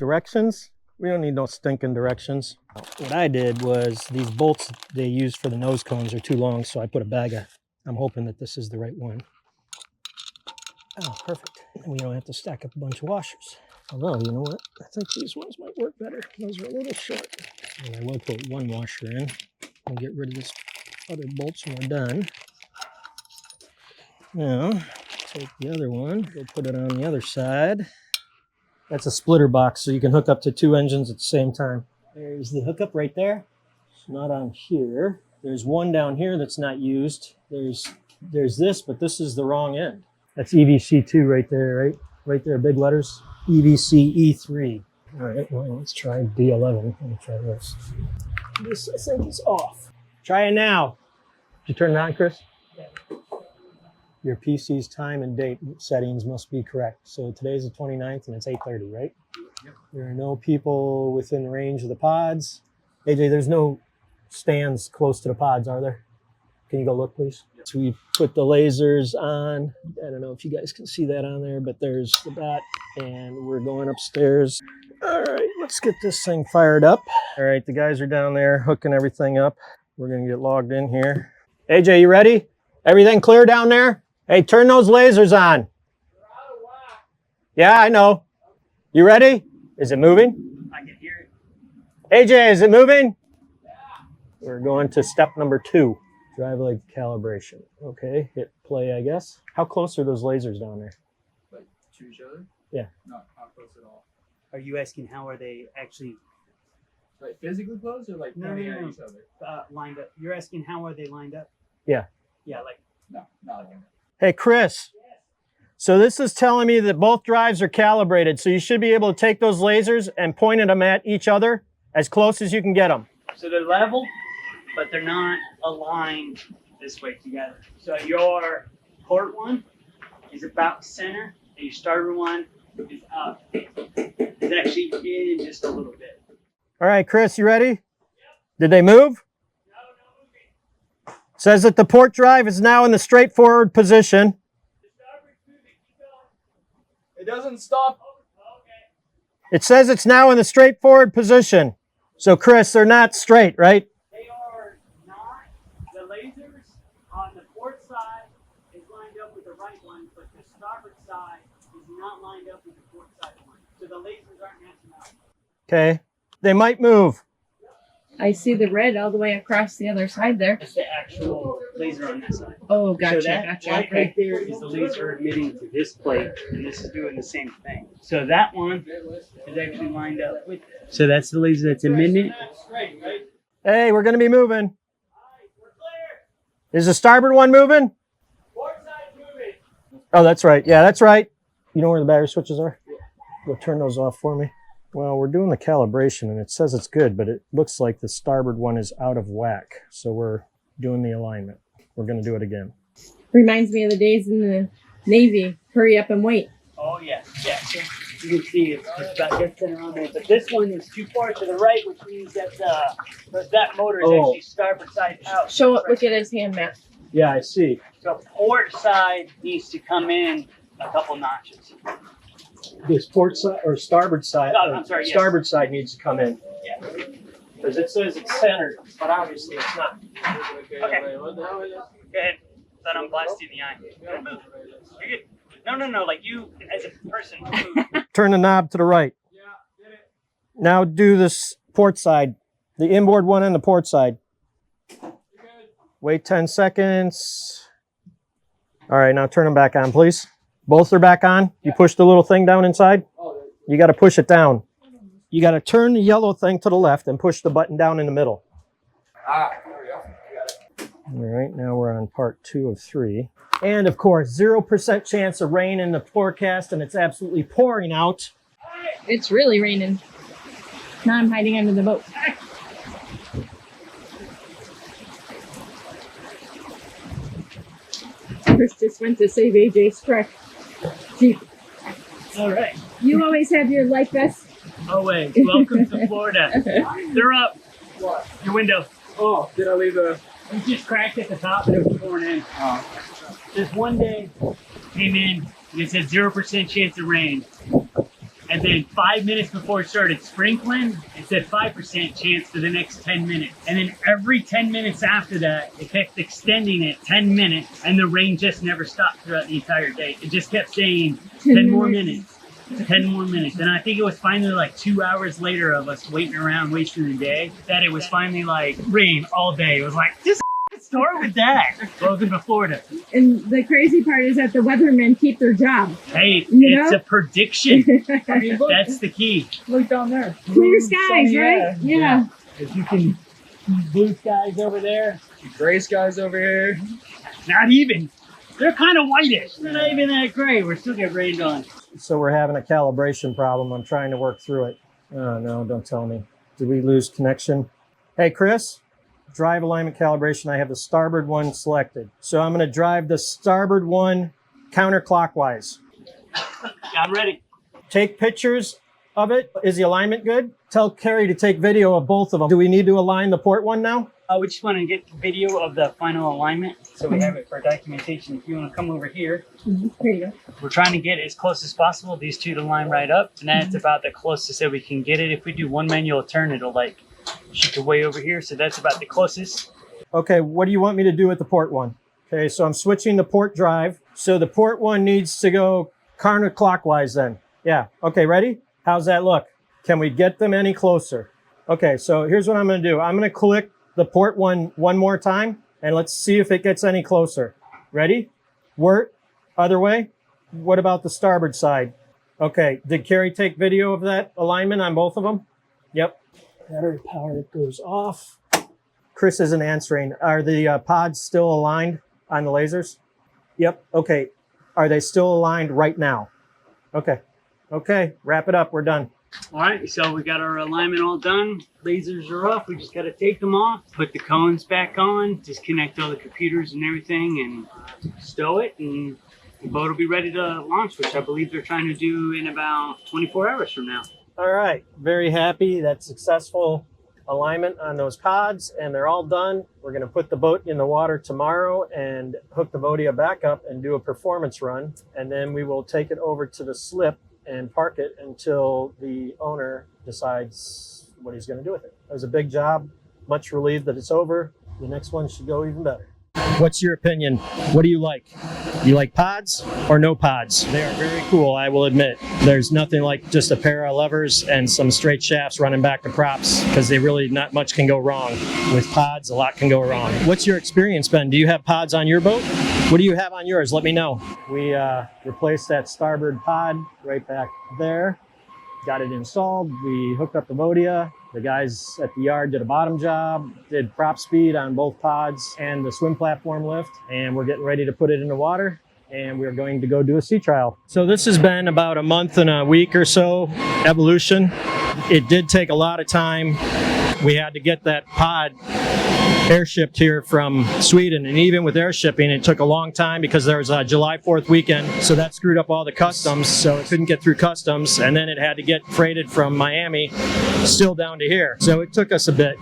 Directions? We don't need no stinking directions. What I did was these bolts they use for the nose cones are too long, so I put a bag of, I'm hoping that this is the right one. Oh, perfect. And we don't have to stack up a bunch of washers. Although, you know what? I think these ones might work better. Those are a little short. And I will put one washer in and get rid of this other bolts when we're done. Now, take the other one, go put it on the other side. That's a splitter box, so you can hook up to 2 engines at the same time. There's the hookup right there. It's not on here. There's one down here that's not used. There's this, but this is the wrong end. That's EVC2 right there, right? Right there, big letters. EVC E3. All right, well, let's try D11. Let me try this. This, I think, is off. Try it now. Did you turn it on, Chris? Yeah. Your PC's time and date settings must be correct. So today's the 29th and it's 8:30, right? Yep. There are no people within range of the pods. AJ, there's no stands close to the pods, are there? Can you go look, please? Yep. So we put the lasers on. I don't know if you guys can see that on there, but there's the bat, and we're going upstairs. All right, let's get this thing fired up. All right, the guys are down there hooking everything up. We're gonna get logged in here. AJ, you ready? Everything clear down there? Hey, turn those lasers on. Yeah, I know. You ready? Is it moving? I can hear it. AJ, is it moving? Yeah. We're going to step number 2. Drive leg calibration. Okay, hit play, I guess. How close are those lasers down there? Like to each other? Yeah. Not close at all. Are you asking how are they actually Like physically close or like pointing at each other? lined up? You're asking how are they lined up? Yeah. Yeah, like No, not like that. Hey, Chris. So this is telling me that both drives are calibrated. So you should be able to take those lasers and point them at each other as close as you can get them. so they're level, but they're not aligned this way together. So your port one is about center, and your starter one is up. It's actually in just a little bit. All right, Chris, you ready? Yep. Did they move? No moving. Says that the port drive is now in the straightforward position. It doesn't stop. It says it's now in the straightforward position. So, Chris, they're not straight, right? They are not. The lasers on the port side is lined up with the right one, but the starboard side is not lined up with the port side one. So the lasers aren't matching up. Okay. They might move. I see the red all the way across the other side there. That's the actual laser on that side. Oh, gotcha, so that gotcha. light Okay. right there is the laser emitting to this plate, and this is doing the same thing. So that one is actually lined up with this. So that's the laser that's emitting. Hey, we're going to be moving. Is the starboard one moving? Oh, that's right. Yeah, that's right. You know where the battery switches are? Go turn those off for me. Well, we're doing the calibration, and it says it's good, but it looks like the starboard one is out of whack. So we're doing the alignment. We're going to do it again. Reminds me of the days in the Navy. Hurry up and wait. Oh, yeah. Yeah. So you can see it's just about dead center on there. But this one is too far to the right, which means that that motor is actually starboard side out. Show it. Look at his hand, Matt. Yeah, I see. So port side needs to come in a couple notches. This port side or starboard side? Oh, I'm sorry, yes. Starboard side needs to come in. Yeah. Because it says it's centered, but obviously it's not. Okay. Go ahead. Let them blast you in the eye. Don't move. You're good. No. Like you, as a person, move. Turn the knob to the right. Yeah, get it. Now do this port side. The inboard one and the port side. Wait 10 seconds. All right, now turn them back on, please. Both are back on. You push the little thing down inside. You got to push it down. You got to turn the yellow thing to the left and push the button down in the middle. There we go. All right, now we're on part 2 of 3. And of course, 0% chance of rain in the forecast, and it's absolutely pouring out. It's really raining. Now I'm hiding under the boat. Chris just went to save AJ's truck. Jeep. All right. You always have your life vest. Always. Welcome to Florida. They're up. What? Your window. Oh, did I leave the... You just cracked at the top and it was pouring in. Oh. Just one day came in and it said 0% chance of rain. And then 5 minutes before it started sprinkling, it said 5% chance for the next 10 minutes. And then every 10 minutes after that, it kept extending it 10 minutes, and the rain just never stopped throughout the entire day. It just kept saying 10 more minutes. 10 more minutes. And I think it was finally like 2 hours later of us waiting around wasting the day that it was finally like rain all day. It was like, just start with that. Welcome to Florida. And the crazy part is that the weathermen keep their job. Hey, You it's know? a prediction. I mean, look, That's the key. look down there. Clear skies, Sunny, right? Yeah. If you can, blue skies over there. Gray skies over here. Not even. They're kind of whitish. They're not even that gray. We're still getting rained on. So we're having a calibration problem. I'm trying to work through it. Oh, no, don't tell me. Did we lose connection? Hey, Chris, drive alignment calibration. I have the starboard one selected. So I'm going to drive the starboard one counterclockwise. Yeah, I'm ready. Take pictures of it. Is the alignment good? Tell Carrie to take video of both of them. Do we need to align the port one now? We just want to get video of the final alignment so we have it for documentation. If you want to come over here, Here you go. we're trying to get it as close as possible, these two to line right up. And that's about the closest that we can get it. If we do one manual turn, it'll like shoot the way over here. So that's about the closest. Okay, what do you want me to do with the port one? Okay, so I'm switching the port drive. So the port one needs to go counterclockwise then. Yeah, okay, ready? How's that look? Can we get them any closer? Okay, so here's what I'm gonna do. I'm gonna click the port one more time, and let's see if it gets any closer. Ready? Wort, other way. What about the starboard side? Okay, did Carrie take video of that alignment on both of them? Yep. Battery power goes off. Chris isn't answering. Are the pods still aligned on the lasers? Yep. Okay. Are they still aligned right now? Okay. Okay. Wrap it up. We're done. All right, so we got our alignment all done. Lasers are off. We just got to take them off, put the cones back on, disconnect all the computers and everything, and stow it, and the boat will be ready to launch, which I believe they're trying to do in about 24 hours from now. All right. Very happy. That's successful alignment on those pods, and they're all done. We're going to put the boat in the water tomorrow and hook the Vodia back up and do a performance run, and then we will take it over to the slip and park it until the owner decides what he's going to do with it. It was a big job. Much relieved that it's over. The next one should go even better. What's your opinion? What do you like? You like pods or no pods? They are very cool, I will admit. There's nothing like just a pair of levers and some straight shafts running back to props, because they really, not much can go wrong. With pods, a lot can go wrong. What's your experience been? Do you have pods on your boat? What do you have on yours? Let me know. We replaced that starboard pod right back there. Got it installed. We hooked up the Vodia. The guys at the yard did a bottom job, did prop speed on both pods and the swim platform lift, and we're getting ready to put it in the water, and we're going to go do a sea trial. So this has been about a month and a week or so evolution. It did take a lot of time. We had to get that pod airshipped here from Sweden, and even with airshipping, it took a long time because there was a July 4th weekend, so that screwed up all the customs, so it couldn't get through customs, and then it had to get freighted from Miami still down to here. So it took us a bit.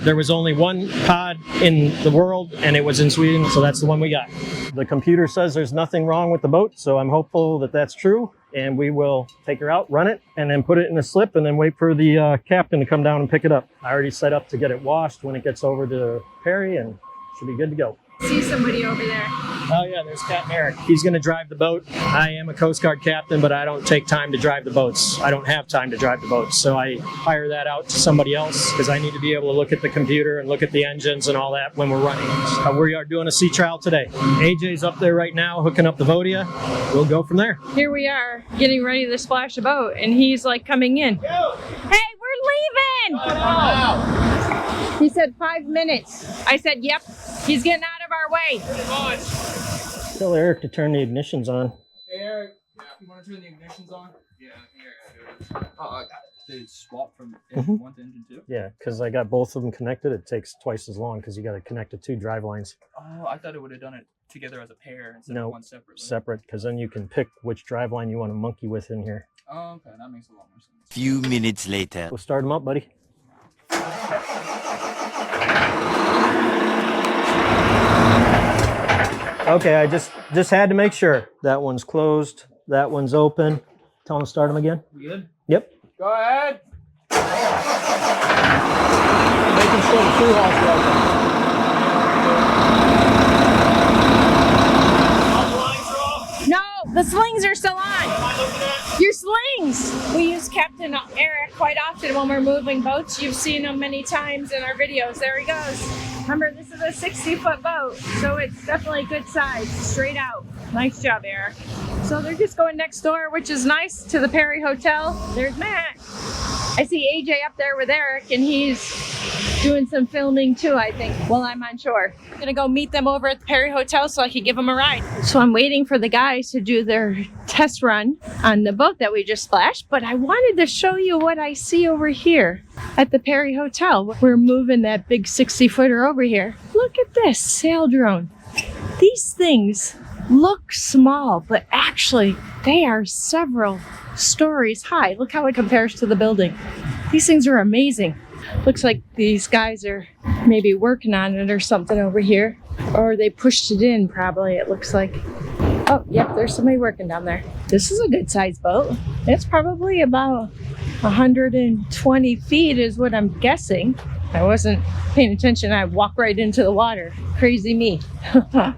There was only one pod in the world, and it was in Sweden, so that's the one we got. The computer says there's nothing wrong with the boat, so I'm hopeful that that's true, and we will take her out, run it, and then put it in the slip, and then wait for the captain to come down and pick it up. I already set up to get it washed when it gets over to Perry, and should be good to go. See somebody over there. Oh yeah, there's Captain Eric. He's going to drive the boat. I am a Coast Guard captain, but I don't take time to drive the boats. I don't have time to drive the boats, so I hire that out to somebody else because I need to be able to look at the computer and look at the engines and all that when we're running. We are doing a sea trial today. AJ's up there right now hooking up the Vodia. We'll go from there. Here we are, getting ready to splash a boat, and he's like coming in. Hey, we're leaving! He said 5 minutes. I said, yep. He's getting out of our way. Tell Eric to turn the ignitions on. Hey, Eric. Yeah, you want to turn the ignitions on? Yeah, I think I got it. Did it swap from engine 1 to engine 2? Yeah, because I got both of them connected. It takes twice as long because you got to connect the two drive lines. Oh, I thought it would have done it together as a pair instead No, of one separately. separate, because then you can pick which drive line you want to monkey with in here. Oh, okay, that makes a lot more sense. Few minutes later. We'll start them up, buddy. Okay, I just had to make sure. That one's closed, that one's open. Tell them to start them again. We good? Yep. Go ahead. Making sure the thru hall's open. No, the slings are still on. Your slings. We use Captain Eric quite often when we're moving boats. You've seen him many times in our videos. There he goes. Remember, this is a 60-foot boat, so it's definitely a good size, straight out. Nice job, Eric. So they're just going next door, which is nice, to the Perry Hotel. There's Matt. I see AJ up there with Eric, and he's doing some filming too, I think, while I'm on shore. I'm gonna go meet them over at the Perry Hotel so I can give them a ride. So I'm waiting for the guys to do their test run on the boat that we just splashed, but I wanted to show you what I see over here at the Perry Hotel. We're moving that big 60-footer over here. Look at this sail drone. These things look small, but actually they are several stories high. Look how it compares to the building. These things are amazing. Looks like these guys are maybe working on it or something over here, or they pushed it in probably, it looks like. Oh, yep, there's somebody working down there. This is a good sized boat. It's probably about 120 feet is what I'm guessing. I wasn't paying attention. I walked right into the water. Crazy me.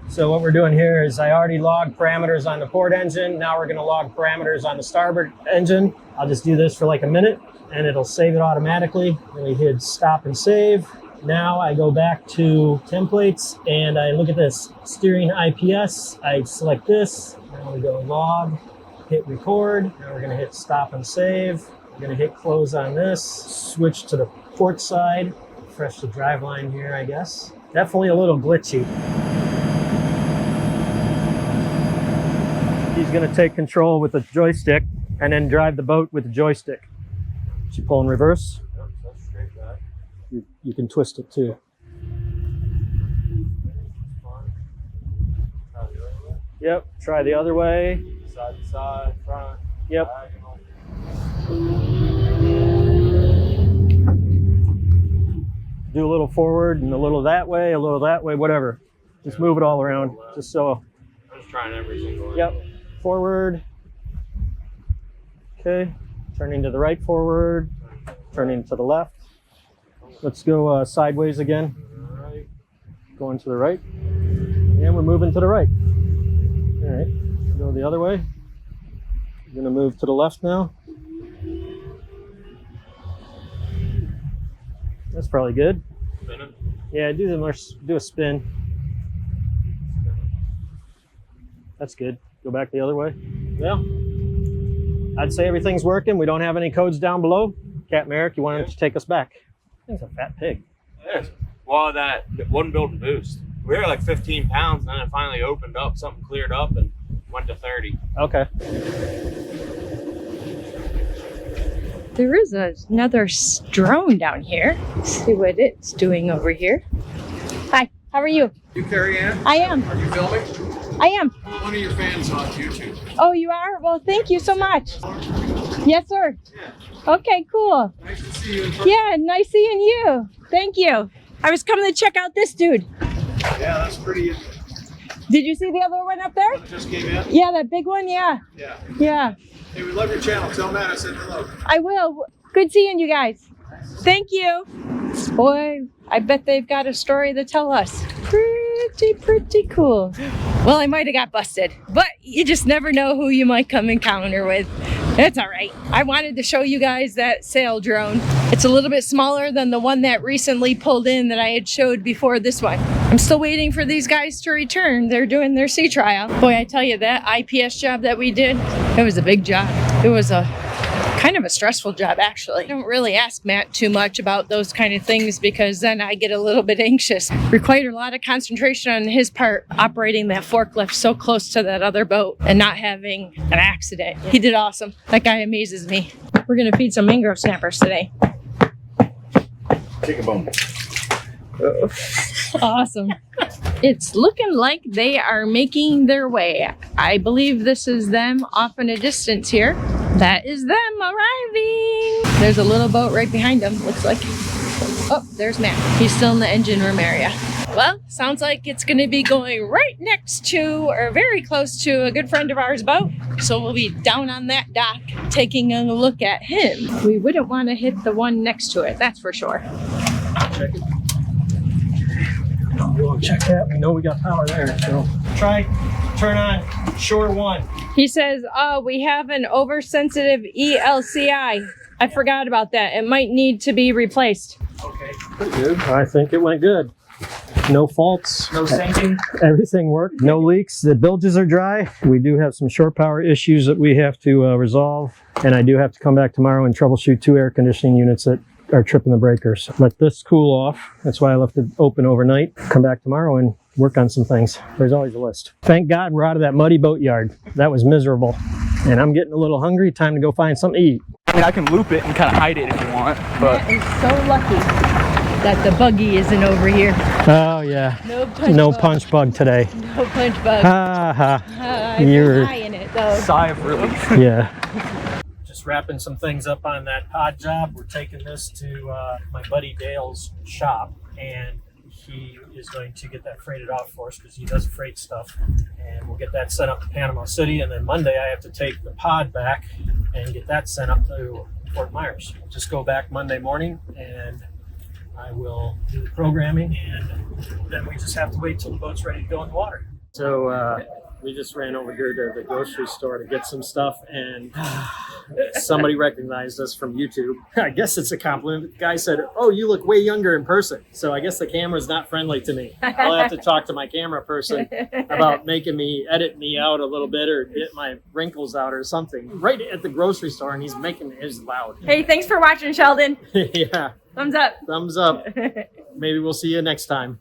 So what we're doing here is I already logged parameters on the port engine. Now we're going to log parameters on the starboard engine. I'll just do this for like a minute and it'll save it automatically. Then we hit stop and save. Now I go back to templates and I look at this steering IPS. I select this. Now we go log, hit record. Now we're going to hit stop and save. We're going to hit close on this. Switch to the port side. Refresh the drive line here, I guess. Definitely a little glitchy. He's going to take control with the joystick and then drive the boat with the joystick. Should pull in reverse. Yep, that's straight back. You can twist it too. Yep, try the other way. Side to side, front, Yep. diagonal. Do a little forward and a little that way, whatever. Just move it all around. Just so. I'm just trying every single one. Yep. Forward. Okay. Turning to the right, forward. Turning to the left. Let's go sideways again. Right. Going to the right. And we're moving to the right. All right. Go the other way. We're going to move to the left now. That's probably good. Spin it. Yeah, do a spin. That's good. Go back the other way. Yeah. I'd say everything's working. We don't have any codes down below. Captain Eric, you wanted to take us back? That's a fat pig. Yes. Well, that one build and boost. We were like 15 pounds, and then it finally opened up. Something cleared up and went to 30. Okay. There is another drone down here. Let's see what it's doing over here. Hi, how are you? You, Carrie Ann? I am. Are you filming? I am. One of your fans on YouTube. Oh, you are? Well, thank you so much. Yes, sir. Yeah. Okay, cool. Nice to see you in person. Yeah, nice seeing you. Thank you. I was coming to check out this dude. Yeah, that's pretty. Did you see the other one up there? One that just came in? Yeah, that big one, yeah. Yeah. Yeah, Hey, we love your channel. Tell Matt I said hello. I will. Good seeing you guys. Thank you. Boy, I bet they've got a story to tell us. Pretty cool. Well, I might have got busted, but you just never know who you might come encounter with. It's all right. I wanted to show you guys that sail drone. It's a little bit smaller than the one that recently pulled in that I had showed before this one. I'm still waiting for these guys to return. They're doing their sea trial. Boy, I tell you, that IPS job that we did, it was a big job. It was a kind of a stressful job, actually. I don't really ask Matt too much about those kind of things because then I get a little bit anxious. Required a lot of concentration on his part, operating that forklift so close to that other boat and not having an accident. He did awesome. That guy amazes me. We're gonna feed some mangrove snappers today. Take a bone. Awesome. It's looking like they are making their way. I believe this is them off in a distance here. That is them arriving. There's a little boat right behind them, looks like. Oh, there's Matt. He's still in the engine room area. Well, sounds like it's going to be going right next to or very close to a good friend of ours' boat. So we'll be down on that dock taking a look at him. We wouldn't want to hit the one next to it, that's for sure. Check it. We won't check that. We know we got power there. So try turn on shore 1. He says, oh, we have an oversensitive ELCI. I forgot about that. It might need to be replaced. Okay, pretty good. I think it went good. No faults. No sinking. Everything worked. No leaks. The bilges are dry. We do have some short power issues that we have to resolve. And I do have to come back tomorrow and troubleshoot 2 air conditioning units that are tripping the breakers. Let this cool off. That's why I left it open overnight. Come back tomorrow and work on some things. There's always a list. Thank God we're out of that muddy boat yard. That was miserable. And I'm getting a little hungry. Time to go find something to eat. I mean, I can loop it and kind of hide it if you want, but That is so lucky that the buggy isn't over here. Oh yeah. No punch bug. Punch bug today. No punch bug. Ha ha. I'm You're- in it though. sigh of relief. Yeah. Just wrapping some things up on that pod job. We're taking this to my buddy Dale's shop, and he is going to get that freighted off for us because he does freight stuff. And we'll get that sent up to Panama City, and then Monday I have to take the pod back and get that sent up to Fort Myers. Just go back Monday morning, and I will do the programming, and then we just have to wait till the boat's ready to go in the water. So we just ran over here to the grocery store to get some stuff, and somebody recognized us from YouTube. I guess it's a compliment. The guy said, "Oh, you look way younger in person." So I guess the camera's not friendly to me. I'll have to talk to my camera person about edit me out a little bit or get my wrinkles out or something. Right at the grocery store, and he's making it loud. Hey, thanks for watching, Sheldon. Yeah, Thumbs up. thumbs up. Maybe we'll see you next time.